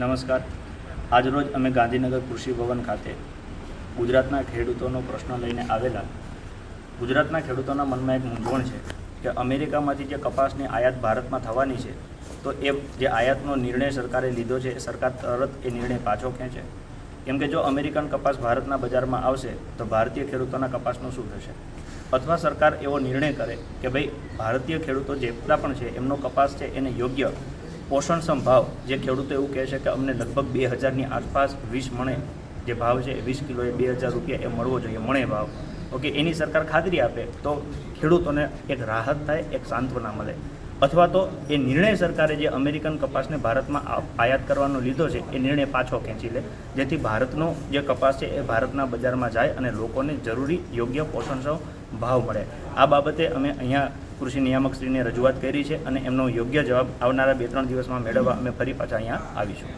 નમસ્કાર. આજરોજ અમે ગાંધીનગર કૃષિ ભવન ખાતે ગુજરાતના ખેડૂતોનો પ્રશ્ન લઈને આવેલા. ગુજરાતના ખેડૂતોના મનમાં એક મૂંઝવણ છે કે અમેરિકામાંથી જે કપાસની આયાત ભારતમાં થવાની છે, તો એ જે આયાતનો નિર્ણય સરકારે લીધો છે, સરકાર તરત એ નિર્ણય પાછો ખેંચે. કેમ કે જો અમેરિકન કપાસ ભારતના બજારમાં આવશે તો ભારતીય ખેડૂતોના કપાસનું શું થશે? અથવા સરકાર એવો નિર્ણય કરે કે ભાઈ ભારતીય ખેડૂતો જેટલા પણ છે એમનો કપાસ છે એને યોગ્ય પોષણક્ષમ ભાવ, જે ખેડૂતો એવું કહે છે કે અમને લગભગ 2000ની આસપાસ 20 મણે જે ભાવ છે 20 કિલોએ 2000 રૂપિયા એ મળવો જોઈએ, મણે ભાવ. ઓકે, એની સરકાર ખાતરી આપે તો ખેડૂતોને એક રાહત થાય, એક સાંત્વના મળે. અથવા તો એ નિર્ણય સરકારે જે અમેરિકન કપાસને ભારતમાં આયાત કરવાનો લીધો છે એ નિર્ણય પાછો ખેંચી લે, જેથી ભારતનો જે કપાસ છે એ ભારતના બજારમાં જાય અને લોકોને જરૂરી યોગ્ય પોષણક્ષમ ભાવ મળે. આ બાબતે અમે અહીંયા કૃષિ નિયામકશ્રીને રજૂઆત કરી છે અને એમનો યોગ્ય જવાબ આવનારા 2-3 દિવસમાં મેળવવા અમે ફરી પાછા અહીંયા આવીશું.